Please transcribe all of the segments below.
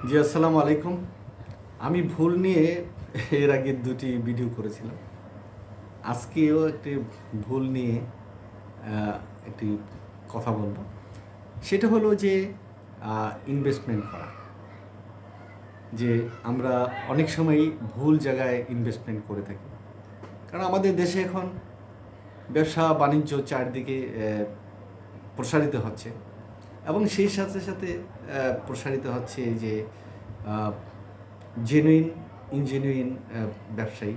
জি, আসসালামু আলাইকুম। আমি ভুল নিয়ে এর আগে ২টি ভিডিও করেছিলাম। আজকেও একটি ভুল নিয়ে আ একটি কথা বলব। সেটা হলো যে ইনভেস্টমেন্ট করা। যে আমরা অনেক সময়ই ভুল জায়গায় ইনভেস্টমেন্ট করে থাকি। কারণ আমাদের দেশে এখন ব্যবসা-বাণিজ্য চারদিকে প্রসারিত হচ্ছে এবং সেই সাথে, সাথে প্রসারিত হচ্ছে যে আ জেনুইন, ইনজেনুইন ব্যবসায়ী।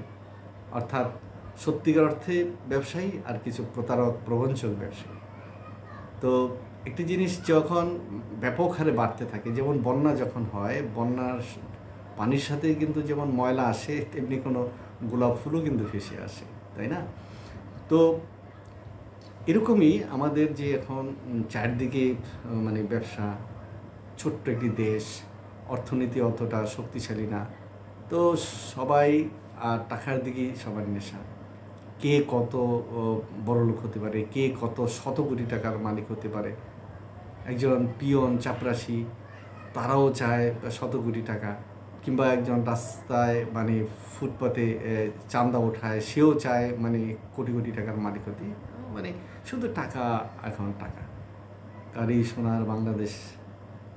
অর্থাৎ সত্যিকার অর্থে ব্যবসায়ী আর কিছু প্রতারক, প্রবঞ্চক ব্যবসায়ী। তো একটি জিনিস যখন ব্যাপক হারে বাড়তে থাকে, যেমন বন্যা যখন হয়, বন্যার পানির সাথে কিন্তু যেমন ময়লা আসে, তেমনি কোনো গোলাপ ফুলও কিন্তু ভেসে আসে, তাই না? তো এরকমই আমাদের যে এখন চারদিকে মানে ব্যবসা, ছোট্ট একটি দেশ, অর্থনীতি অতটা শক্তিশালী না। তো সবাই টাকার দিকেই সবার নেশা। কে কত ও বড়লোক হতে পারে, কে কত শত কোটি টাকার মালিক হতে পারে। একজন পিয়ন, চাপরাশি তারাও চায় শত কোটি টাকা। কিংবা একজন রাস্তায় মানে ফুটপাতে চাঁদা ওঠায়, সেও চায় মানে কোটি, কোটি টাকার মালিক হতে। মানে শুধু টাকা, এখন টাকা। কারই সোনার বাংলাদেশ,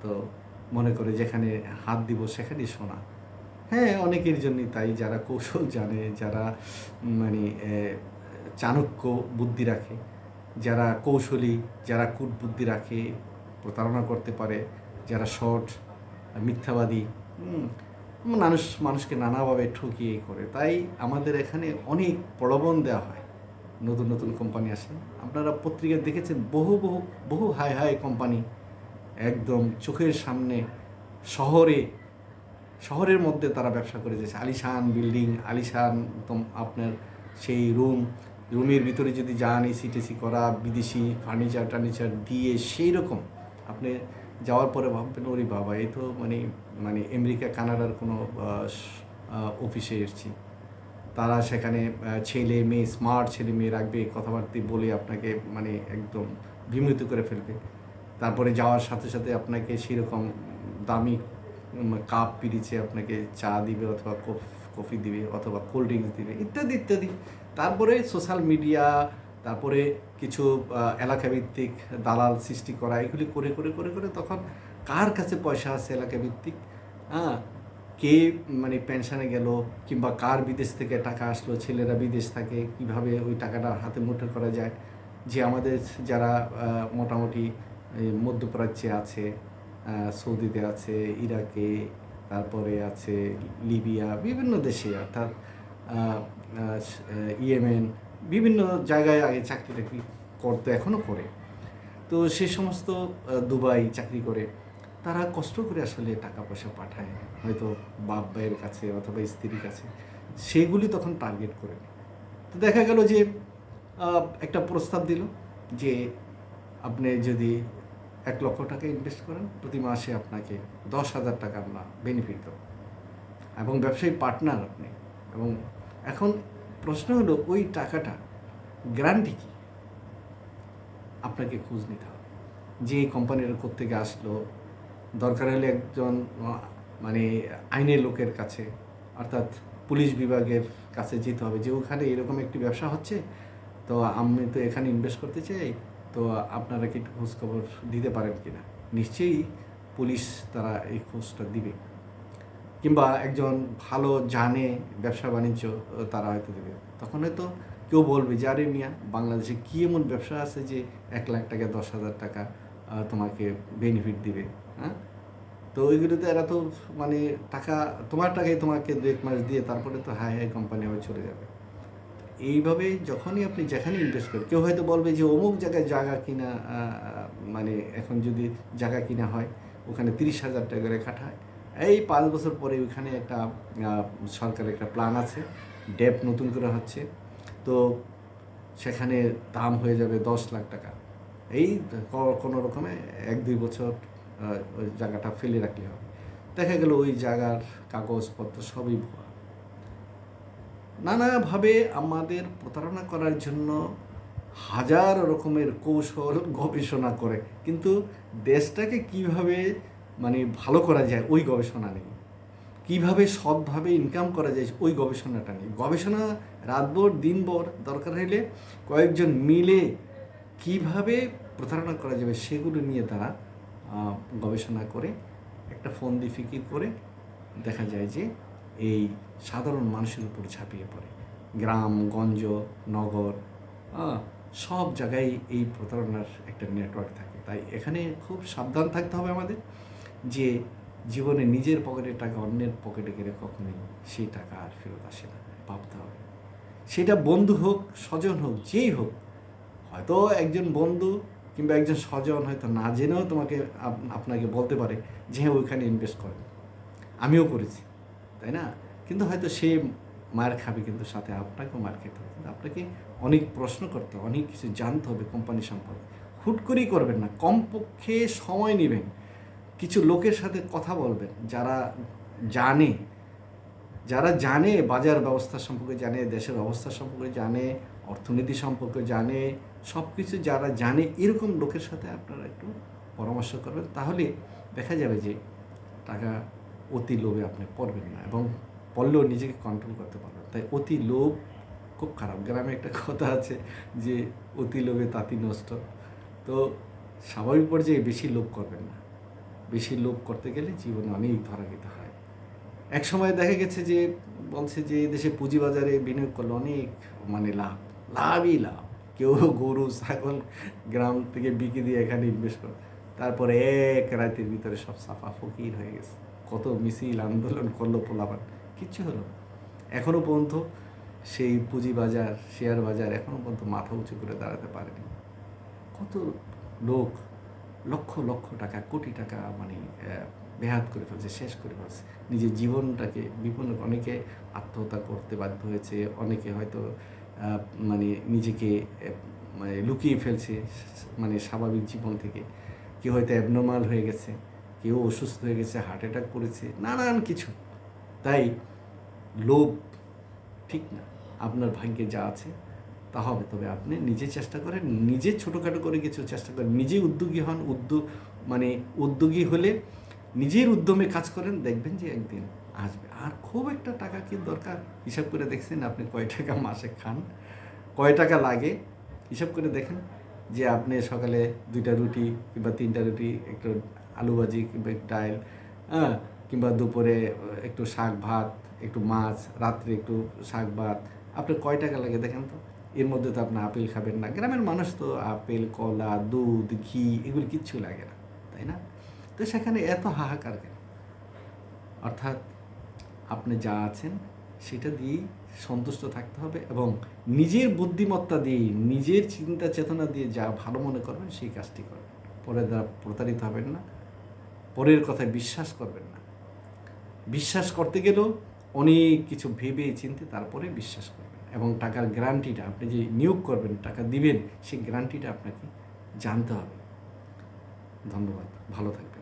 তো মনে করে যেখানে হাত দিব সেখানেই সোনা। হ্যাঁ, অনেকের জন্যই তাই, যারা কৌশল জানে, যারা মানে চাণক্য বুদ্ধি রাখে, যারা কৌশলী, যারা কূটবুদ্ধি রাখে, প্রতারণা করতে পারে, যারা সৎ, মিথ্যাবাদী, হুম? মানুষকে নানাভাবে ঠকিয়ে করে। তাই আমাদের এখানে অনেক প্রলোভন দেওয়া হয়। নতুন, নতুন কোম্পানি আসে। আপনারা পত্রিকায় দেখেছেন বহু হাই, হাই কোম্পানি একদম চোখের সামনে শহরে শহরের মধ্যে তারা ব্যবসা করে যাচ্ছে। আলিশান বিল্ডিং, আলিশান আপনার সেই রুমের ভিতরে যদি যান এসি-টেসি করা, বিদেশি ফার্নিচার-টার্নিচার দিয়ে সেই রকম আপনি যাওয়ার পরে ভাববেন, ওরে বাবা! এ তো মানে মানে আমেরিকা, কানাডার কোনো আ স আ অফিসে এসেছি। তারা সেখানে ছেলে-মেয়ে, স্মার্ট ছেলে-মেয়ে রাখবে, কথাবার্তা বলে আপনাকে মানে একদম বিমোহিত করে ফেলবে। তারপরে যাওয়ার সাথে, সাথে আপনাকে সেরকম দামি কাপ পিরিচে আপনাকে চা দিবে, অথবা কফি দিবে, অথবা কোল্ড ড্রিংকস দিবে, ইত্যাদি, ইত্যাদি। তারপরে সোশ্যাল মিডিয়া, তারপরে কিছু এলাকাভিত্তিক দালাল সৃষ্টি করা, এগুলি করে তখন কার কাছে পয়সা আছে এলাকাভিত্তিক, হ্যাঁ? কে মানে পেনশনে গেল, কিংবা কার বিদেশ থেকে টাকা আসলো, ছেলেরা বিদেশ থাকে, কিভাবে ওই টাকাটা হাতে মুঠো করা যায়। যে আমাদের যারা মোটামুটি এই মধ্যপ্রাচ্যে আছে, সৌদিতে আছে, ইরাকে, তারপরে আছে লিবিয়া, বিভিন্ন দেশে, অর্থাৎ আ আ ইয়েমেন, বিভিন্ন জায়গায় আগে চাকরি-টাকরি করতো, এখনও করে। তো সে সমস্ত দুবাই চাকরি করে, তারা কষ্ট করে আসলে টাকা পয়সা পাঠায়, হয়তো বাপ ভাইয়ের কাছে অথবা স্ত্রীর কাছে। সেগুলি তখন টার্গেট করে নেয়। তো দেখা গেল যে একটা প্রস্তাব দিল যে আপনি যদি ৳১,০০,০০০ ইনভেস্ট করেন, প্রতি মাসে আপনাকে ৳১০,০০০ আমরা বেনিফিট দেব, এবং ব্যবসায়ী পার্টনার আপনি। এবং এখন প্রশ্ন হলো, ওই টাকাটা গ্যারান্টি কি? আপনাকে খোঁজ নিতে হবে যে এই কোম্পানিটা কোত্থেকে আসলো। দরকার হলে একজন মানে আইনের লোকের কাছে, অর্থাৎ পুলিশ বিভাগের কাছে যেতে হবে যে ওখানে এরকম একটি ব্যবসা হচ্ছে, তো আমি তো এখানে ইনভেস্ট করতে চাই, তো আপনারা কি একটু খোঁজখবর দিতে পারেন কি না? নিশ্চয়ই পুলিশ তারা এই খোঁজটা দিবে, কিংবা একজন ভালো জানে ব্যবসা-বাণিজ্য, তারা হয়তো দেবে। তখন হয়তো কেউ বলবে যে, "আরে মিয়া, বাংলাদেশে কি এমন ব্যবসা আছে যে ৳১,০০,০০০, ৳১০,০০০ তোমাকে বেনিফিট দিবে?" হ্যাঁ? তো ওইগুলোতে এরা তো মানে টাকা, তোমার টাকাই তোমাকে ২-১ মাস দিয়ে তারপরে তো হাই, হাই কোম্পানি আবার চলে যাবে। এইভাবে যখনই আপনি যেখানে ইনভেস্ট করেন, কেউ হয়তো বলবে যে অমুক জায়গায় জায়গা কিনা, আ আ মানে এখন যদি জায়গা কিনা হয়, ওখানে ৳৩০,০০০ করে কাঠা হয়। এই ৫ বছর পরে ওইখানে একটা আ সরকারের একটা প্ল্যান আছে। ডেপ নতুন করে হচ্ছে। তো সেখানে দাম হয়ে যাবে ৳১০,০০,০০০। এই কোনো রকমে ১-২ বছর ওই জায়গাটা ফেলে রাখলে হবে। দেখা গেল ওই জায়গার কাগজপত্র সবই ভুয়া। নানাভাবে আমাদের প্রতারণা করার জন্য হাজার রকমের কৌশল গবেষণা করে, কিন্তু দেশটাকে কিভাবে মানে ভালো করা যায় ওই গবেষণা নেই, কীভাবে সৎভাবে ইনকাম করা যায় ওই গবেষণাটা নেই। গবেষণা রাতভর দিনভর দরকার হলে কয়েকজন মিলে কিভাবে প্রতারণা করা যাবে সেগুলো নিয়ে তারা গবেষণা করে একটা ফন্দি ফিকির করে দেখা যায় যে এই সাধারণ মানুষের উপর ঝাঁপিয়ে পড়ে। গ্রাম গঞ্জ নগর সব জায়গায় এই প্রতারণার একটা নেটওয়ার্ক থাকে। তাই এখানে খুব সাবধান থাকতে হবে আমাদের, যে জীবনে নিজের পকেটের টাকা অন্যের পকেটে গেলে কখনোই সেই টাকা আর ফেরত আসে না, ভাবতে হবে। সেটা বন্ধু হোক স্বজন হোক যেই হোক, হয়তো একজন বন্ধু কিংবা একজন স্বজন হয়তো না জেনেও তোমাকে আপনাকে বলতে পারে যে হ্যাঁ ওইখানে ইনভেস্ট করেন, আমিও করেছি, তাই না? কিন্তু হয়তো সে মার খাবে, কিন্তু সাথে আপনাকেও মার খেতে হবে। কিন্তু আপনাকে অনেক প্রশ্ন করতে হবে, অনেক কিছু জানতে হবে কোম্পানি সম্পর্কে। হুট করেই করবেন না, কমপক্ষে সময় নেবেন, কিছু লোকের সাথে কথা বলবেন যারা জানে বাজার ব্যবস্থা সম্পর্কে জানে, দেশের অবস্থা সম্পর্কে জানে, অর্থনীতি সম্পর্কে জানে, সব কিছু যারা জানে এরকম লোকের সাথে আপনারা একটু পরামর্শ করবেন। তাহলে দেখা যাবে যে টাকা অতি লোভে আপনি পড়বেন না, এবং পড়লেও নিজেকে কন্ট্রোল করতে পারবেন। তাই অতি লোভ খুব খারাপ। গ্রামে একটা কথা আছে যে অতি লোভে তাঁতি নষ্ট। তো স্বাভাবিক পর্যায়ে বেশি লোভ করবেন না, বেশি লোভ করতে গেলে জীবনে অনেক ধরাঘাত হয়। এক সময় দেখা গেছে যে বলছে যে দেশে পুঁজিবাজারে বিনিয়োগ করলে অনেক লাভই লাভ। কেউ গরু ছাগল গ্রাম থেকে বিক্রি দিয়ে এখানে ইনভেস্ট করে, তারপরে এক রাতের ভিতরে সব সাফা ফকির হয়ে গেছে। কত মিছিল আন্দোলন করলো পোলাপান, কিচ্ছু হলো। এখনও পর্যন্ত সেই পুঁজিবাজার শেয়ার বাজার এখনও পর্যন্ত মাথা উঁচু করে দাঁড়াতে পারেনি। কত লোক লক্ষ লক্ষ টাকা কোটি টাকা বেহাত করে ফেলছে, শেষ করে ফেলছে, নিজের জীবনটাকে বিপন্ন। অনেকে আত্মহত্যা করতে বাধ্য হয়েছে, অনেকে হয়তো নিজেকে লুকিয়ে ফেলছে স্বাভাবিক জীবন থেকে। কেউ হয়তো অ্যাবনর্মাল হয়ে গেছে, কেউ অসুস্থ হয়ে গেছে, হার্ট অ্যাটাক করেছে, নানান কিছু। তাই লোভ ঠিক না। আপনার ভাগ্যে যা আছে তা হবে, তবে আপনি নিজে চেষ্টা করেন, নিজে ছোটোখাটো করে কিছু চেষ্টা করেন, নিজে উদ্যোগী হন। উদ্যোগী হলে নিজের উদ্যমে কাজ করেন, দেখবেন যে একদিন আসবে। আর খুব একটা টাকা কি দরকার, হিসাব করে দেখছেন আপনি কয় টাকা মাসে খান, কয় টাকা লাগে, হিসাব করে দেখেন যে আপনি সকালে 2টা রুটি কিংবা 3টা রুটি, একটু আলু ভাজি কিংবা ডাল, কিংবা দুপুরে একটু শাক ভাত, একটু মাছ, রাত্রে একটু শাক ভাত, আপনার কয় টাকা লাগে দেখেন তো। এর মধ্যে তো আপনি আপেল খাবেন না, গ্রামের মানুষ তো আপেল কলা দুধ ঘি এগুলো কিচ্ছু লাগে না, তাই না? তো সেখানে এত হাহাকার কেন? অর্থাৎ আপনি যা আছেন সেটা দিয়েই সন্তুষ্ট থাকতে হবে, এবং নিজের বুদ্ধিমত্তা দিয়ে, নিজের চিন্তা চেতনা দিয়ে যা ভালো মনে করবেন সেই কাজটি করবেন। পরের দ্বারা প্রতারিত হবেন না, পরের কথায় বিশ্বাস করবেন না। বিশ্বাস করতে গেলেও অনেক কিছু ভেবে চিন্তে তারপরে বিশ্বাস করবেন, এবং টাকার গ্যারান্টিটা, আপনি যে নিয়োগ করবেন টাকা দিবেন সেই গ্যারান্টিটা আপনাকে জানতে হবে। ধন্যবাদ, ভালো থাকবেন।